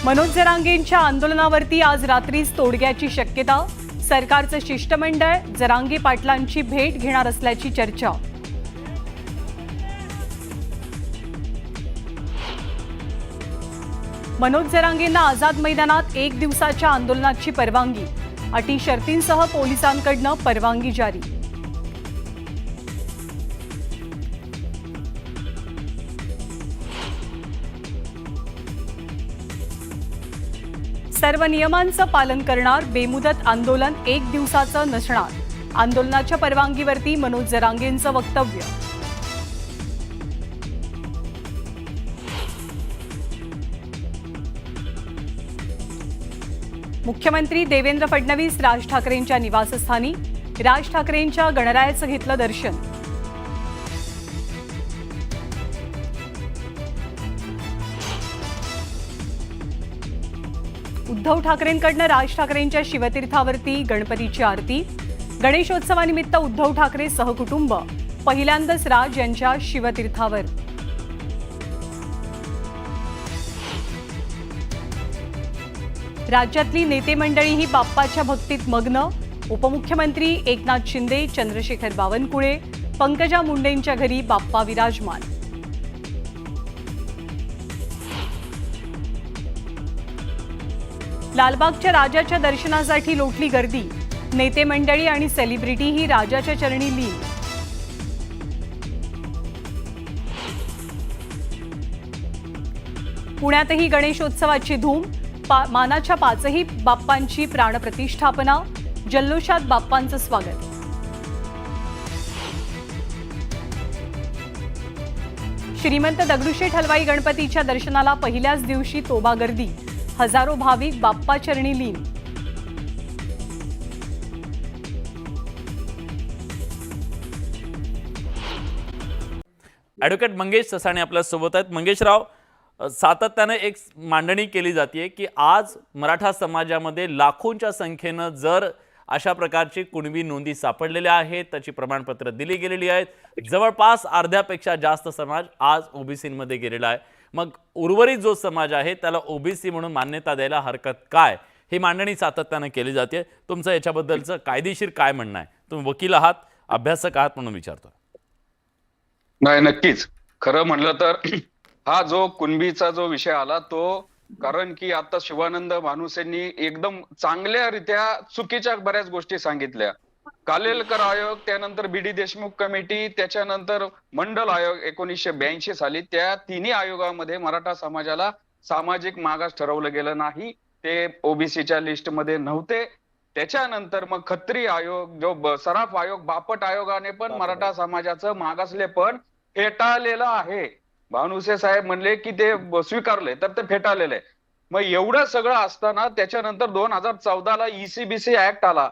मनोज जरांगेंच्या आंदोलनावरती आज रात्रीच तोडग्याची शक्यता। सरकारचं शिष्टमंडळ जरांगे पाटलांची भेट घेणार असल्याची चर्चा। मनोज जरांगेंना आझाद मैदानात 1 दिवसाच्या आंदोलनाची परवानगी। अटी शर्तींसह पोलिसांकडून परवानगी जारी। सर्व नियमांचं पालन करणार, बेमुदत आंदोलन 1 दिवसाचं नसणार। आंदोलनाच्या परवानगीवरती मनोज जरांगेंचं वक्तव्य। मुख्यमंत्री देवेंद्र फडणवीस राज ठाकरेंच्या निवासस्थानी। राज ठाकरेंच्या गणरायाचं घेतलं दर्शन। उद्धव ठाकरेंकडून राज ठाकरेंच्या शिवतीर्थावरती गणपतीची आरती। गणेशोत्सवानिमित्त उद्धव ठाकरे सहकुटुंब पहिल्यांदाच राज यांच्या शिवतीर्थावर। राज्यातली नेते मंडळीही बाप्पाच्या भक्तीत मग्न। उपमुख्यमंत्री एकनाथ शिंदे, चंद्रशेखर बावनकुळे, पंकजा मुंडेंच्या घरी बाप्पा विराजमान। लालबागच्या राजाच्या दर्शनासाठी लोटली गर्दी। नेते मंडळी आणि सेलिब्रिटीही राजाच्या चरणी लीन। पुण्यातही गणेशोत्सवाची धूम। मानाच्या 5ही बाप्पांची प्राणप्रतिष्ठापना। जल्लोषात बाप्पांचं स्वागत। श्रीमंत दगडूशेठ हलवाई गणपतीच्या दर्शनाला पहिल्याच दिवशी तोबा गर्दी। हजारो भाविक बाप्पा चरणी लीन। ॲडव्होकेट मंगेश ससाणे आपल्या सोबत आहेत। मंगेशराव, सातत्याने एक मांडणी केली जाते की आज मराठा समाजामध्ये लाखोंच्या संख्येनं जर अशा प्रकारची कुणबी नोंदी सापडलेल्या आहेत, त्याची प्रमाणपत्र दिली गेलेली आहेत। जवळपास अर्ध्यापेक्षा जास्त समाज आज ओबीसीमध्ये गेलेला आहे। मग उर्वरित जो समाज आहे त्याला ओबीसी म्हणून मान्यता द्यायला हरकत काय, ही मांडणी सातत्याने केली जाते। तुमचं याच्याबद्दलचं कायदेशीर काय म्हणणं आहे? तुम्ही वकील आहात, अभ्यासक आहात म्हणून विचारतो। नाही, नक्कीच खरं म्हणलं तर हा जो कुणबीचा जो विषय आला तो कारण की आता शिवानंद भानुसेंनी एकदम चांगल्यारीत्या चुकीच्या बऱ्याच गोष्टी सांगितल्या। कालेलकर आयोग, त्यानंतर बीडी देशमुख कमिटी, त्याच्यानंतर मंडल आयोग 1982 साली, त्या तिन्ही आयोगामध्ये मराठा समाजाला सामाजिक मागास ठरवलं गेलं नाही, ते ओबीसीच्या लिस्टमध्ये नव्हते। त्याच्यानंतर मग खत्री आयोग, जो सराफ आयोग, बापट आयोगाने पण मराठा समाजाचं मागासलेपण फेटाळलेलं आहे। भानुसे साहेब म्हणले की ते स्वीकारले तर ते फेटाळलेलं आहे। मग एवढं सगळं असताना त्याच्यानंतर 2014ला ECBC ऍक्ट आला,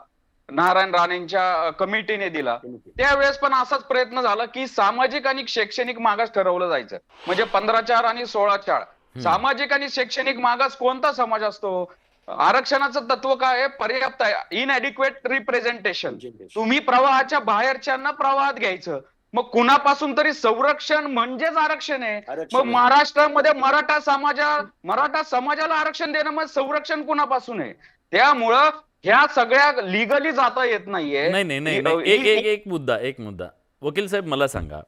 नारायण राणेंच्या कमिटीने दिला। त्यावेळेस पण असाच प्रयत्न झाला की सामाजिक आणि शैक्षणिक मागास ठरवलं जायचं, म्हणजे 15-4 आणि 16-4। सामाजिक आणि शैक्षणिक मागास कोणता समाज असतो? आरक्षणाचं तत्व काय आहे? पर्याप्त आहे, इनएडिक्वेट रिप्रेझेंटेशन। तुम्ही प्रवाहाच्या बाहेरच्यांना प्रवाहात घ्यायचं, मग कुणापासून तरी संरक्षण म्हणजेच आरक्षण आहे। मग महाराष्ट्रामध्ये मराठा समाजाला आरक्षण देणं मग संरक्षण कुणापासून आहे? त्यामुळं ह्या सगळ्या लिगली जाता येत नाहीये। नाही, एक मुद्दा वकील साहेब मला सांगा,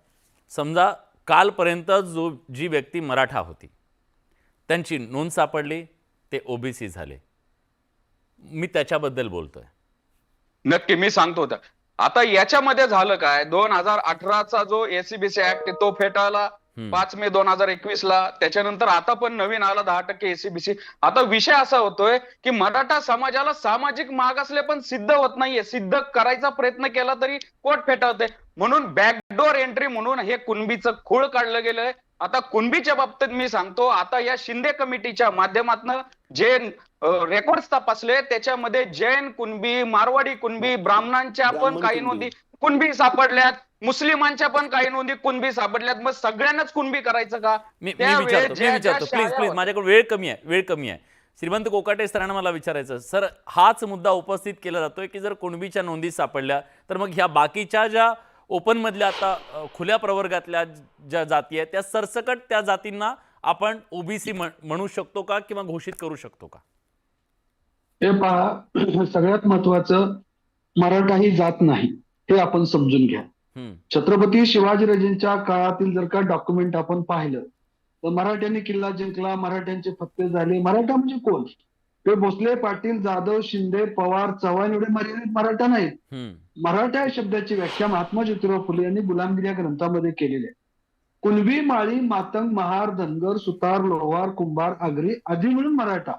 समजा कालपर्यंत जी व्यक्ती मराठा होती त्यांची नोंद सापडली, ते ओबीसी झाले, मी त्याच्याबद्दल बोलतोय। नक्की मी सांगतो त्या आता याच्यामध्ये झालं काय, 2018चा जो ECBC ऍक्ट तो फेटाळला 5 मे 2021ला। त्याच्यानंतर आता पण नवीन आला 10% ECBC। आता विषय असा होतोय की मराठा समाजाला सामाजिक मागासले पण सिद्ध होत नाहीये, सिद्ध करायचा प्रयत्न केला तरी कोर्ट फेटाळते, म्हणून बॅकडोर एंट्री म्हणून हे कुणबीचं खूळ काढलं गेलंय। आता कुणबीच्या बाबतीत मी सांगतो, आता या शिंदे कमिटीच्या माध्यमातून जे रेकॉर्ड्स तपासले त्याच्यामध्ये जैन कुणबी, मारवाडी कुणबी, ब्राह्मणांच्या पण काही नोंदी कुणबी सापडल्यात, मुस्लिमांच्या पण काही नोंदी कुणबी सापडल्यात। मग सगळ्यांनाच कुणबी करायचं का? मी विचारतो प्लीज, माझ्याकडे वेळ कमी आहे। श्रीमंत कोकाटे सरांना मला विचारायचं, सर हाच मुद्दा उपस्थित केला जातोय की जर कुणबीच्या नोंदी सापडल्या तर मग ह्या बाकीच्या ज्या ओपन मधल्या आता खुल्या प्रवर्गातल्या ज्या जाती आहेत त्या सरसकट त्या जातींना आपण ओबीसी म्हणू शकतो का किंवा घोषित करू शकतो का? हे पहा, सगळ्यात महत्वाचं, मराठा ही जात नाही हे आपण समजून घ्या. छत्रपती शिवाजीराजेंच्या काळातील जर का डॉक्युमेंट आपण पाहिलं तर मराठ्यांनी किल्ला जिंकला, मराठ्यांचे फत्ते झाले. मराठा म्हणजे कोण? ते भोसले, पाटील, जाधव, शिंदे, पवार, चव्हाण एवढे मर्यादित मराठा नाहीत. मराठा या शब्दाची व्याख्या महात्मा ज्योतिराव फुले यांनी गुलामगिरी या ग्रंथामध्ये केलेली आहे. कुणबी, माळी, मातंग, महार, धनगर, सुतार, लोहार, कुंभार, आगरी आदी मिळून मराठा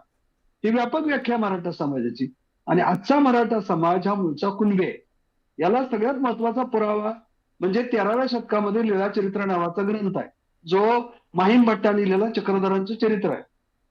ही व्यापक व्याख्या मराठा समाजाची. आणि आजचा मराठा समाज हा मूळचा कुणबी आहे. याला सगळ्यात महत्वाचा पुरावा म्हणजे 13व्या शतकामध्ये लीळाचरित्र नावाचा ग्रंथ आहे, जो माहीम भट्टाने लिहिलेला चक्रधरांचं चरित्र आहे.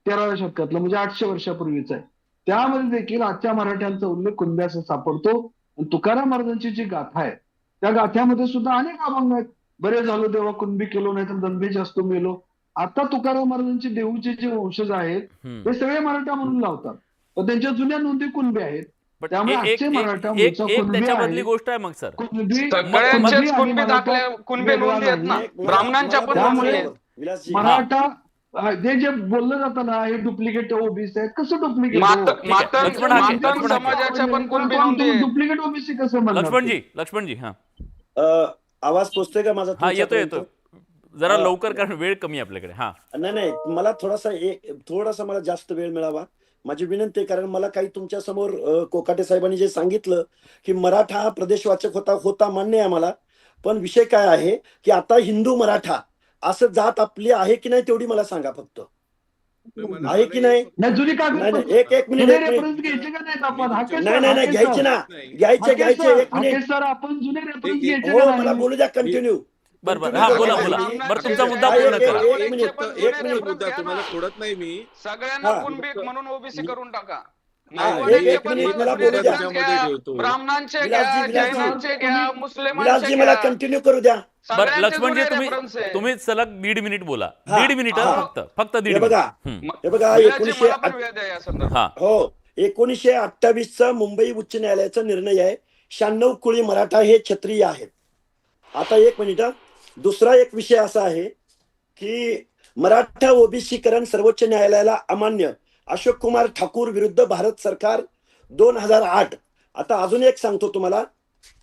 13व्या शतकातलं म्हणजे 800 वर्षापूर्वीच आहे. त्यामध्ये देखील आजच्या मराठ्यांचा उल्लेख कुणब्याचा सापडतो. आणि तुकाराम महाराजांची जी गाथा आहे त्या गाथ्यामध्ये सुद्धा अनेक अभंग आहेत. बरे झालो देवा कुणबी केलो, नाही तर दंभे जास्त मेलो. आता तुकाराम महाराजांचे देऊचे जे वंशज आहेत ते सगळे मराठा म्हणून लावतात, पण त्यांच्या जुन्या नोंदी कुणबी आहेत. त्यामुळे आजचे मराठा मूळचा कुणबी त्याच्याबद्दली आहे. गोष्ट आहे मग सर, सगळ्यांचेच कुणबी दाखले, कुणबी नोंदी आहेत ना, ब्राह्मणांच्या पण नोंदी आहेत. मराठा जे बोललं जातं ना हे डुप्लिकेट ओबीसी आहेत, कसं डुप्लिकेट? मातंग समाजाच्या पण कुणबी नोंदी आहेत. डुप्लिकेट ओबीसी कसं म्हणणार? लक्ष्मणजी हा आवाज पोचतोय का माझा? हा येतो जरा लवकर, कारण वेळ कमी आपल्याकडे. हा नाही, मला थोडासा मला जास्त वेळ मिळावा माझी विनंती आहे. कारण मला काही तुमच्या समोर कोकाटे साहेबांनी जे सांगितलं की मराठा हा प्रदेशवाचक होता मान्य आहे मला, पण विषय काय आहे की आता हिंदू मराठा असं जात आपली आहे की नाही तेवढी मला सांगा फक्त. आहे की नाही? जुनी काय एक मिनिट रेफरन्स घ्यायचे का नाहीत आपण? नाही घ्यायचे ना, घ्यायचे एक मिनिट सर, आपण जुने रेफरन्स घ्यायचे हो, का मला नाही? बोलू द्या कंटिन्यू. बरं हा बोला बरं, तुमचा मुद्दा पूर्ण करा. एक मिनिट मुद्दा तुम्हाला सोडत नाही मी. सगळ्यांना कुणबी म्हणून ओबीसी करून टाका. एक मिनिट मला बोलू द्या. ब्राह्मणांचे घ्या, जैनांचे घ्या, मुस्लिमांचे विलासजी मला घ्या. कंटिन्यू करू द्या. बरं लक्ष्मणजी, तुम्ही सलग 1.5 मिनिट बोला. 1.5 मिनिट फक्त 1.5 हे बघा हो 1928चा मुंबई उच्च न्यायालयाचा निर्णय आहे. 96 कुळी मराठा हे क्षत्रिय आहेत. आता एक मिनिट, दुसरा एक विषय असा आहे की मराठा ओबीसीकरण सर्वोच्च न्यायालयाला अमान्य, अशोक कुमार ठाकूर विरुद्ध भारत सरकार 2008. आता अजून एक सांगतो तुम्हाला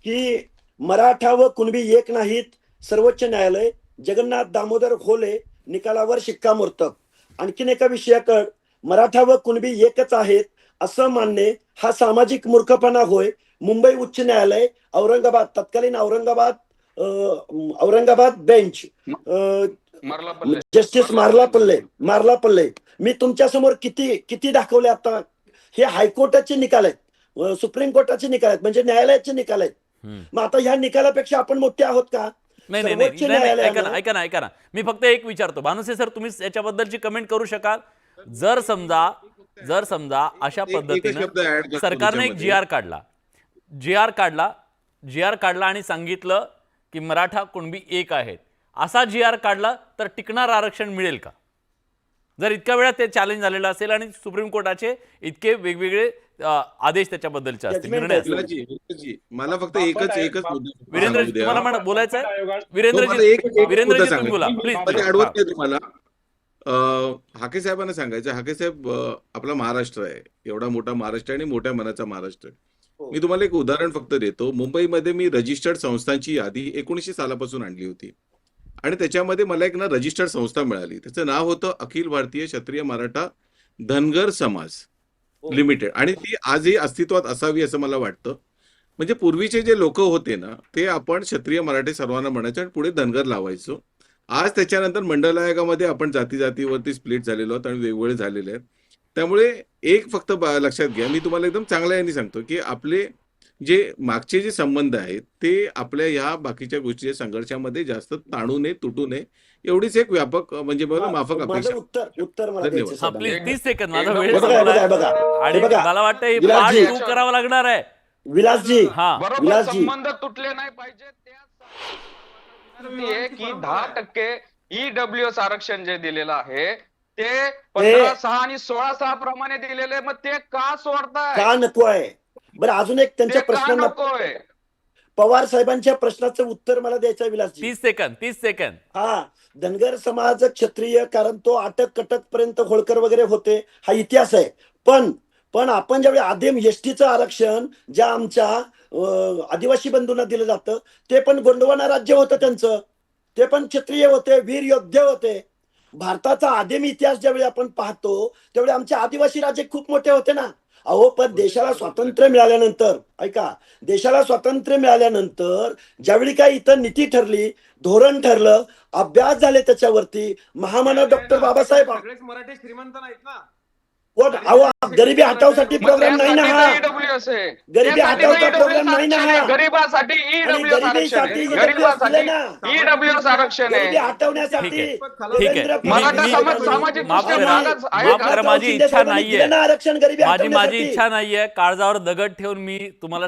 की मराठा व कुणबी एक नाहीत, सर्वोच्च न्यायालय, जगन्नाथ दामोदर खोले निकालावर शिक्कामोर्तब. आणखीन एका विषयाकडे, मराठा व कुणबी एकच आहेत असं मानणे हा सामाजिक मूर्खपणा होय. मुंबई उच्च न्यायालय, औरंगाबाद, तत्कालीन औरंगाबाद बेंच, जस्टिस मारला पल्ले. मी तुमच्या समोर किती दाखवले आता. हे हायकोर्टाचे निकाल आहेत, सुप्रीम कोर्टाचे निकाल आहेत, म्हणजे न्यायालयाचे निकाल आहेत. मग आता ह्या निकालापेक्षा आपण मोठे आहोत का? नाही ऐका ना, मी फक्त एक विचारतो. भानुसे सर, तुम्ही याच्याबद्दलची कमेंट करू शकाल? जर समजा अशा पद्धतीने सरकारने एक जी आर काढला आणि सांगितलं की मराठा कुणबी एक आहेत, असा जी आर काढला तर टिकणार आरक्षण मिळेल का? जर इतक्या वेळा ते चॅलेंज झालेलं असेल आणि सुप्रीम कोर्टाचे इतके वेगवेगळे आदेश त्याच्याबद्दलचे असतील, निर्णय असतील. मला फक्त एकच वीरेंद्रजी तुम्हाला बोलायचं आहे? वीरेंद्रजी तुम्ही बोला प्लीज. अडवत नाही तुम्हाला. हाके साहेबांना सांगायचं, हाके साहेब आपला महाराष्ट्र आहे, एवढा मोठा महाराष्ट्र आणि मोठ्या मनाचा महाराष्ट्र आहे. मी तुम्हाला एक उदाहरण फक्त देतो. मुंबईमध्ये मी रजिस्टर्ड संस्थांची यादी 1900 सालापासून आणली होती आणि त्याच्यामध्ये मला एक रजिस्टर्ड संस्था मिळाली. त्याचं नाव होतं अखिल भारतीय क्षत्रिय मराठा धनगर समाज लिमिटेड, आणि ती आजही अस्तित्वात असावी असं मला वाटतं. म्हणजे पूर्वीचे जे लोक होते ना, ते आपण क्षत्रिय मराठे सर्वांना म्हणायचो आणि पुढे धनगर लावायचो. आज त्याच्यानंतर मंडल आयोगामध्ये आपण जातीवरती स्प्लिट झालेलो आहोत आणि वेगवेगळे झालेले आहेत. त्यामुळे एक फक्त लक्षात घ्या, मी तुम्हाला एकदम चांगल्या याने सांगतो की आपले जे मागचे जे संबंध आहेत ते आपल्या ह्या बाकीच्या गोष्टीच्या संघर्षामध्ये जास्त ताणू नये, तुटू नये, एवढीच एक व्यापक म्हणजे माफक अपेक्षा. उत्तर प्लीज 30 सेकंद, माझा वेळ आणि मला वाटतं पार्ट 2 करावं लागणार आहे. विलासजी संबंध तुटले नाही पाहिजे. की 10% ईडब्ल्यूएस आरक्षण जे दिलेलं आहे ते 15/6 आणि 16/6 प्रमाणे दिलेले, मग ते का सोडताय? का नको आहे? बरं अजून एक त्यांच्या प्रश्नांना पवार साहेबांच्या प्रश्नाचं उत्तर मला द्यायचं आहे विलासजी. 30 सेकंद. हा, धनगर समाज क्षत्रिय, कारण तो अटक कटक पर्यंत होळकर वगैरे होते, हा इतिहास आहे. पण आपण ज्यावेळी आदिम एसटीचं आरक्षण ज्या आमच्या आदिवासी बंधूंना दिलं जातं, ते पण गोंडवाना राज्य होतं त्यांचं, ते पण क्षत्रिय होते, वीर योद्धे होते. भारताचा आदिम इतिहास ज्यावेळी आपण पाहतो त्यावेळी आमचे आदिवासी राजे खूप मोठे होते ना. अहो, पण देशाला स्वातंत्र्य मिळाल्यानंतर, ऐका, देशाला स्वातंत्र्य मिळाल्यानंतर ज्यावेळी काय इथं नीती ठरली, धोरण ठरलं, अभ्यास झाले त्याच्यावरती, महामानव डॉक्टर बाबासाहेब मराठी श्रीमंत नाहीत ना. अहो, गरिबी हटावसाठी प्रोग्राम नाही ना हा. ईडब्ल्यूएस आहे. गरिबी हटावचा प्रोग्राम नाही ना हा. गरिबासाठी ईडब्ल्यूएस आरक्षण आहे. गरिबासाठी ईडब्ल्यूएस आरक्षण गरिबी आहे. हटवण्यासाठी ठीक आहे. देवेंद्र मराठा मी- समाज सामाजिक माफ दृष्ट्या करा. मागास आहे माफ का? करा, माझी इच्छा नाहीये. आरक्षण गरिबी माझी हटवण्यासाठी. इच्छा नाहीये काळजावर दगड ठेवून मी तुम्हाला